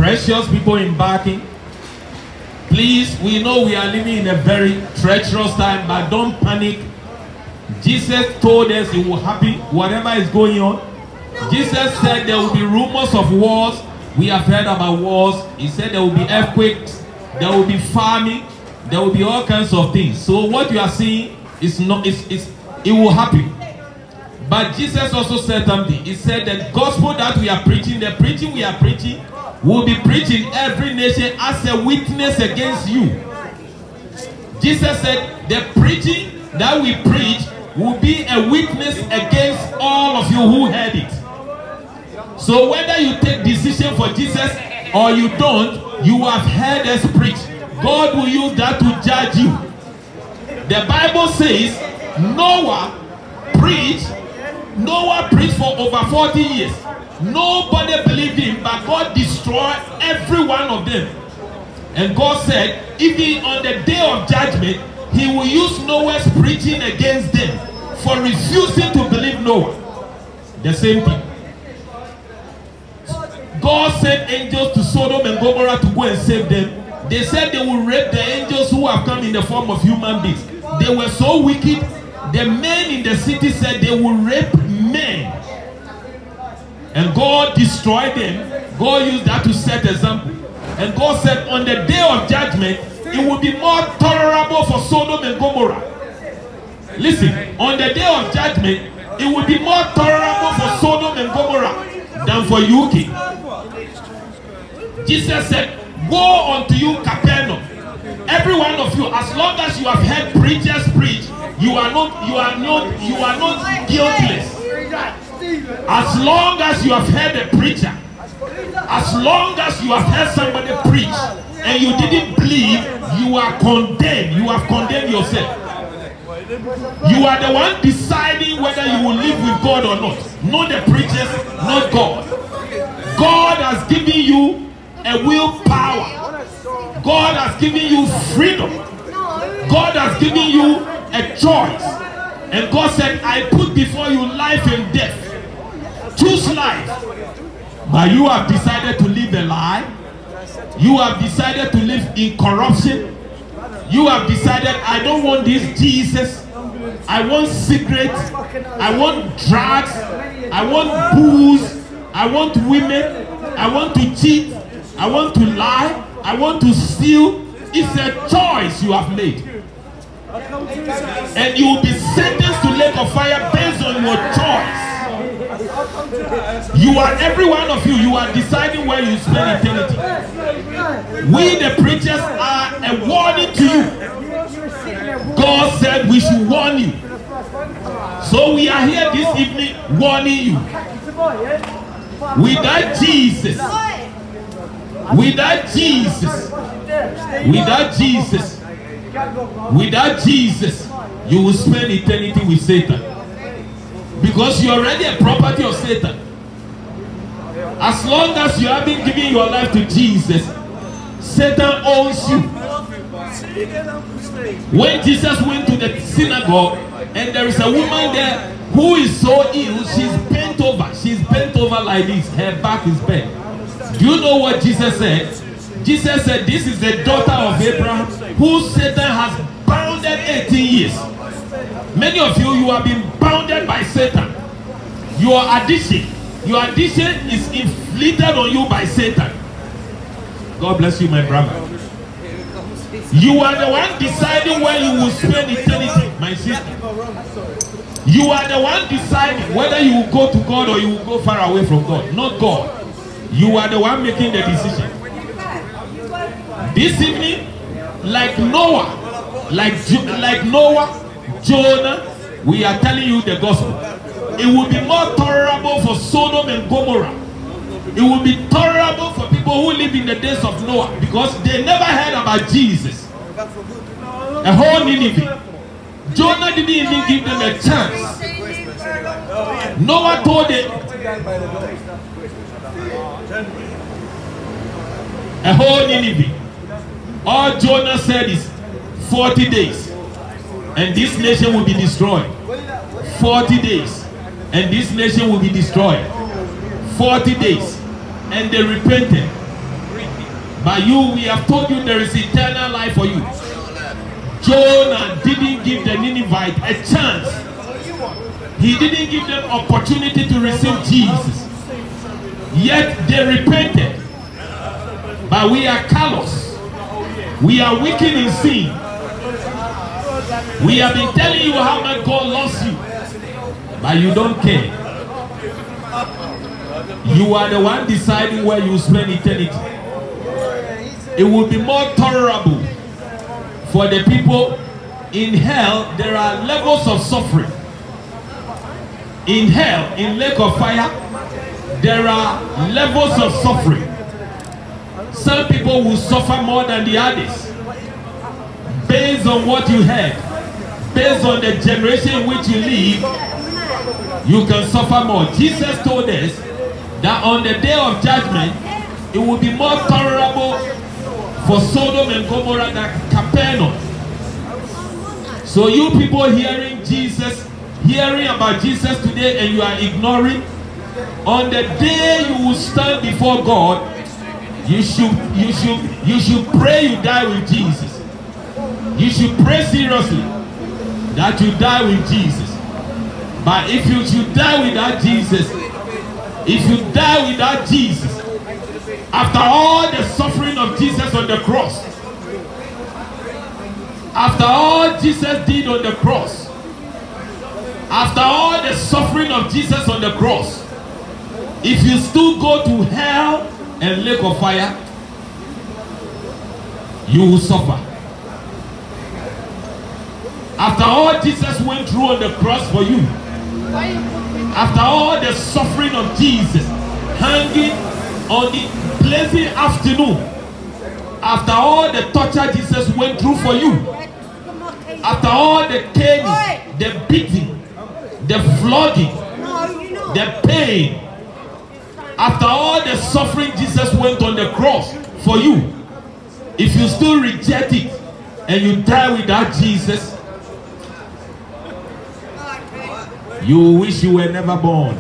Precious people embarking. Please, we know we are living in a very treacherous time, but don't panic. Jesus told us it will happen, whatever is going on. Jesus said there will be rumors of wars. We have heard about wars. He said there will be earthquakes, there will be famine, there will be all kinds of things. So what you are seeing is not, it will happen. But Jesus also said something. He said the gospel that we are preaching, the preaching we are preaching, will be preached in every nation as a witness against you. Jesus said the preaching that we preach will be a witness against all of you who heard it. So whether you take decision for Jesus or you don't, you have heard us preach. God will use that to judge you. The Bible says Noah preached for over 40 years. Nobody believed him, but God destroyed every one of them. And God said, even on the day of judgment, he will use Noah's preaching against them for refusing to believe Noah. The same thing. God sent angels to Sodom and Gomorrah to go and save them. They said they will rape the angels who have come in the form of human beings. They were so wicked. The men in the city said they will rape men. And God destroyed them. God used that to set example. And God said on the day of judgment, it will be more tolerable for Sodom and Gomorrah. Listen, on the day of judgment, it will be more tolerable for Sodom and Gomorrah than for UK. Jesus said, go unto you Capernaum. Every one of you, as long as you have heard preachers preach, you are not guiltless. As long as you have heard a preacher, as long as you have heard somebody preach and you didn't believe, you are condemned. You have condemned yourself. You are the one deciding whether you will live with God or not. Not the preachers, not God. God has given you a willpower. God has given you freedom. God has given you a choice. And God said, I put before you life and death. Choose life. But you have decided to live a lie. You have decided to live in corruption. You have decided, I don't want this Jesus. I want cigarettes. I want drugs. I want booze. I want women. I want to cheat. I want to lie. I want to steal. It's a choice you have made. And you will be sentenced to lake of fire based on your choice. You are, every one of you, you are deciding where you spend eternity. We the preachers are a warning to you. God said we should warn you. So we are here this evening warning you. Without Jesus, without Jesus, without Jesus, without Jesus, you will spend eternity with Satan. Because you are already a property of Satan. As long as you haven't given your life to Jesus, Satan owns you. When Jesus went to the synagogue and there is a woman there who is so ill, she's bent over. She's bent over like this. Her back is bent. Do you know what Jesus said? Jesus said, this is the daughter of Abraham who Satan has bounded 18 years. Many of you, you have been bounded by Satan. Your addiction is inflicted on you by Satan. God bless you, my brother. You are the one deciding where you will spend eternity, my sister. You are the one deciding whether you will go to God or you will go far away from God, not God. You are the one making the decision. This evening, like Noah, Jonah, we are telling you the gospel. It will be more tolerable for Sodom and Gomorrah. It will be tolerable for people who live in the days of Noah because they never heard about Jesus. A whole Nineveh. Jonah didn't even give them a chance. Noah told them. A whole Nineveh. All Jonah said is 40 days. And this nation will be destroyed. 40 days. And this nation will be destroyed. 40 days. And they repented. But you, we have told you there is eternal life for you. Jonah didn't give the Ninevites a chance. He didn't give them opportunity to receive Jesus. Yet they repented. But we are callous. We are wicked in sin. We have been telling you how much God loves you. But you don't care. You are the one deciding where you spend eternity. It will be more tolerable for the people in hell. There are levels of suffering. In hell, in lake of fire, there are levels of suffering. Some people will suffer more than the others. Based on what you heard, based on the generation in which you live, you can suffer more. Jesus told us that on the day of judgment, it will be more tolerable for Sodom and Gomorrah than Capernaum. So you people hearing about Jesus today and you are ignoring, on the day you will stand before God, you should pray you die with Jesus. You should pray seriously that you die with Jesus. But if you should die without Jesus, after all the suffering of Jesus on the cross, after all Jesus did on the cross, after all the suffering of Jesus on the cross, if you still go to hell and lake of fire, you will suffer. After all Jesus went through on the cross for you, after all the suffering of Jesus hanging on the blazing afternoon, after all the torture Jesus went through for you, after all the caning, the beating, the flogging, the pain, after all the suffering Jesus went on the cross for you, if you still reject it and you die without Jesus, you wish you were never born.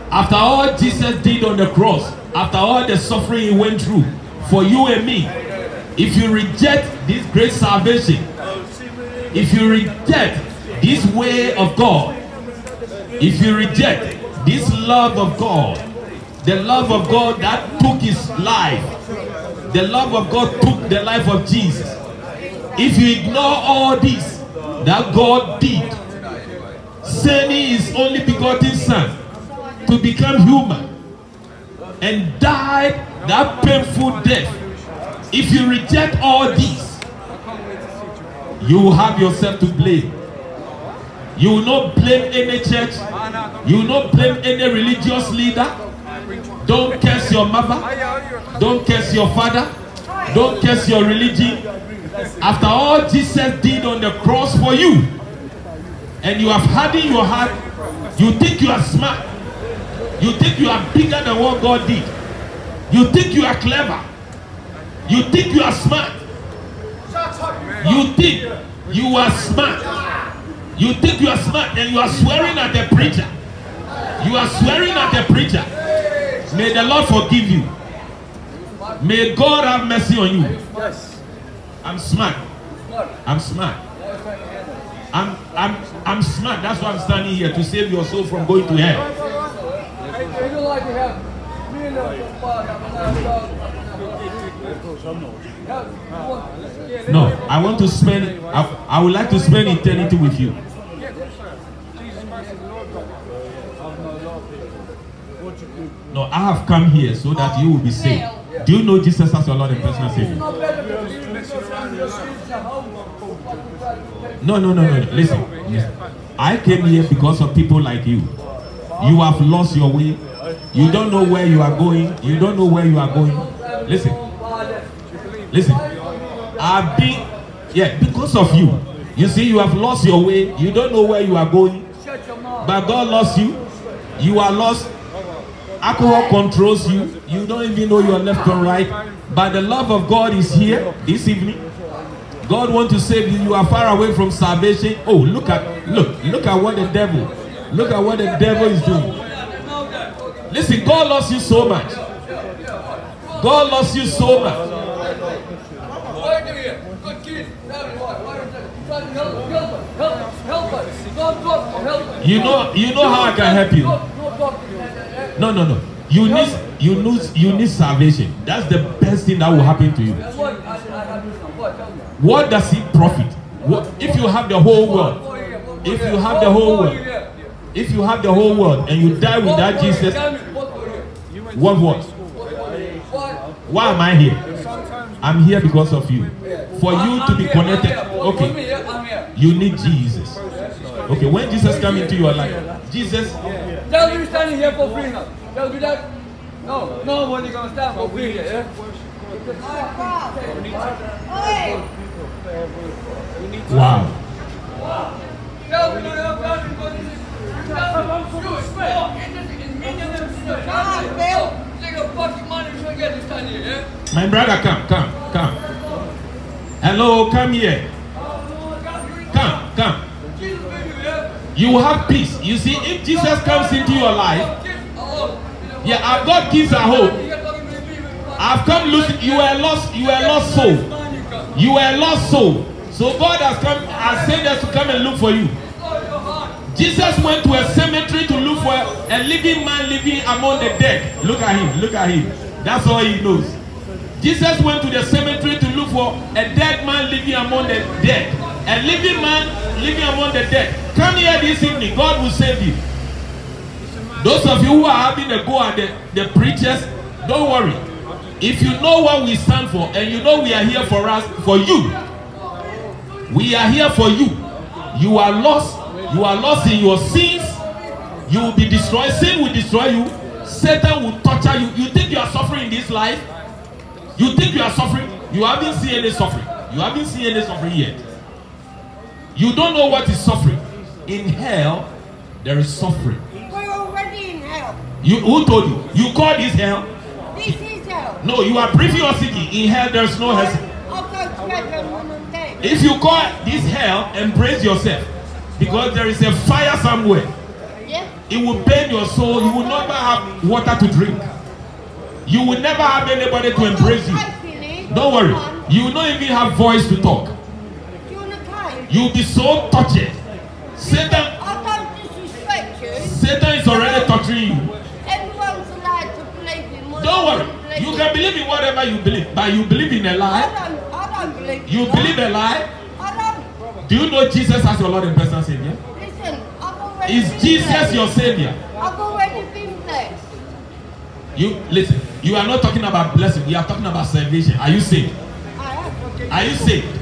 After all Jesus did on the cross, after all the suffering he went through for you and me, if you reject this great salvation, if you reject this way of God, if you reject this love of God, the love of God that took his life, the love of God took the life of Jesus, if you ignore all this that God did, sending his only begotten son to become human and died that painful death, if you reject all this, you will have yourself to blame. You will not blame any church. You will not blame any religious leader. Don't curse your mother. Don't curse your father. Don't curse your religion. After all Jesus did on the cross for you, and you have hardened your heart, you think you are smart. You think you are bigger than what God did. You think you are clever. You think you are smart. You think you are smart. You think you are smart and you are swearing at the preacher. You are swearing at the preacher. May the Lord forgive you. May God have mercy on you. I'm smart. I'm smart. I'm smart. That's why I'm standing here, to save your soul from going to hell. No, I want to spend, I would like to spend eternity with you. No, I have come here so that you will be saved. Do you know Jesus as your Lord and personal Savior? No. Listen. I came here because of people like you. You have lost your way. You don't know where you are going. You don't know where you are going. Listen. I've been, because of you. You see, you have lost your way. You don't know where you are going. But God lost you. You are lost. Alcohol controls you. You don't even know your left and right. But the love of God is here this evening. God wants to save you. You are far away from salvation. Oh, look at what the devil is doing. Listen, God loves you so much. God loves you so much. Why are you here? Good kid. Why is that? Help us. Don't talk. Help us. You know how I can help you. No. You need salvation. That's the best thing that will happen to you. What does it profit? If you have the whole world, if you have the whole world and you die without Jesus, what? Why am I here? I'm here because of you. For you to be connected. Okay. You need Jesus. Okay, when Jesus comes into your life, Jesus. Tell me you're standing here for free now. Tell me that. No, nobody gonna stand for free here. Yeah? Wow. Tell me you're My brother, come. Hello, come here. Come. You will have peace. You see, if Jesus comes into your life, yeah, I've got kids at home. I've come losing. You were lost soul. You were lost soul. So God has sent us to come and look for you. Jesus went to a cemetery to look for a living man living among the dead. Look at him. That's all he knows. Jesus went to the cemetery to look for a dead man living among the dead. A living man living among the dead. Come here this evening. God will save you. Those of you who are having a go at the preachers, don't worry. If you know what we stand for and you know we are here for you. We are here for you. You are lost. You are lost in your sins. You will be destroyed. Sin will destroy you. Satan will torture you. You think you are suffering in this life? You think you are suffering? You haven't seen any suffering. You haven't seen any suffering yet. You don't know what is suffering. In hell, there is suffering. We're already in hell. Who told you? You call this hell? This is hell. No, you are breathing or singing. In hell, there is no hell. I'll go to heaven when I'm dead. If you call this hell, embrace yourself. Because there is a fire somewhere. Yeah? It will burn your soul. You will never have water to drink. You will never have anybody to embrace you. Don't worry. You will not even have voice to talk. You will be so tortured. Satan. I don't disrespect you. Satan is already torturing you. Everyone's allowed to believe in what Don't worry. You can believe in whatever you believe. But you believe in a lie. I don't believe You believe a lie. I don't. Do you know Jesus as your Lord and personal Savior? Listen, I've already Is been Jesus blessed. your Savior? I've already been blessed. You listen. You are not talking about blessing. We are talking about salvation. Are you saved? I am. Are you saved?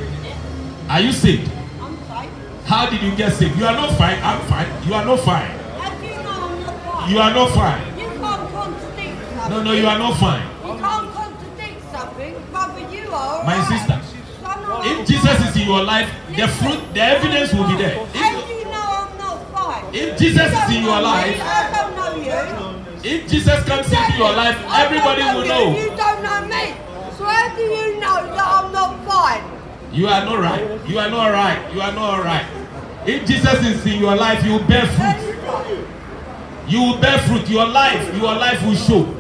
Are you saved? I'm fine. How did you get saved? You are not fine. I'm fine. You are not fine. How do you know I'm not fine? You are not fine. You can't contradict something. No, you are not fine. You can't contradict something, brother. You are. My right. sister, So I'm if Jesus is in your life, the fruit, the evidence will be there. How do you know I'm not fine? If Jesus is in your life, I don't know you. if Jesus comes into your life, everybody will know. You don't know me. So how do you know that I'm not fine? You are not right. You are not right. You are not right. If Jesus is in your life, you will bear fruit. You will bear fruit. Your life will show.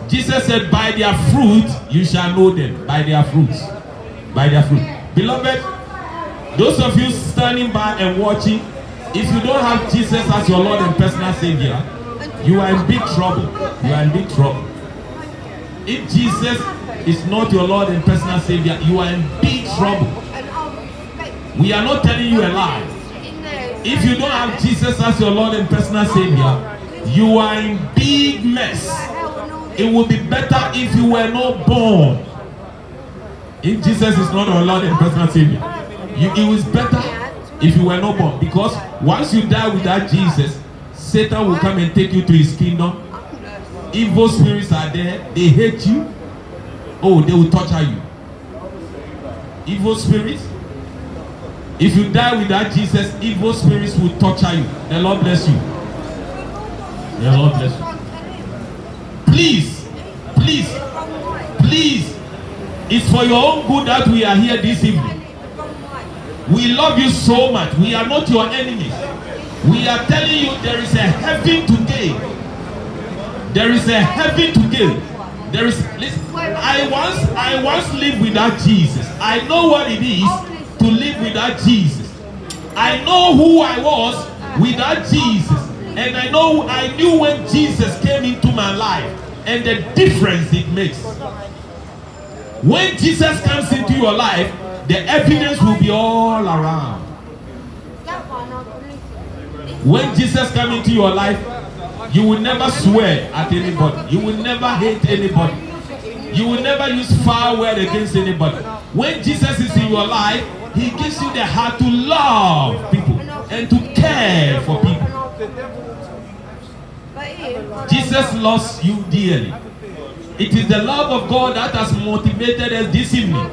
Jesus said, by their fruit, you shall know them. By their fruits. By their fruit. Beloved, those of you standing by and watching, if you don't have Jesus as your Lord and personal Savior, you are in big trouble. You are in big trouble. If Jesus is not your Lord and personal Savior, you are in big trouble. We are not telling you a lie. If you don't have Jesus as your Lord and personal Savior, you are in big mess. It would be better if you were not born. If Jesus is not your Lord and personal Savior, it was better if you were not born. Because once you die without Jesus, Satan will come and take you to his kingdom. Evil spirits are there. They hate you. Oh, they will torture you. Evil spirits. If you die without Jesus, evil spirits will torture you. The Lord bless you. The Lord bless you. Please, please, please. It's for your own good that we are here this evening. We love you so much. We are not your enemies. We are telling you there is a heaven to gain. There is a heaven to gain. There is, listen, I once lived without Jesus. I know what it is to live without Jesus. I know who I was without Jesus. And I knew when Jesus came into my life and the difference it makes. When Jesus comes into your life, the evidence will be all around. When Jesus comes into your life, you will never swear at anybody. You will never hate anybody. You will never use foul word against anybody. When Jesus is in your life, he gives you the heart to love people and to care for people. Jesus loves you dearly. It is the love of God that has motivated us this evening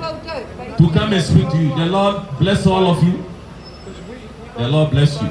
to come and speak to you. The Lord bless all of you. The Lord bless you.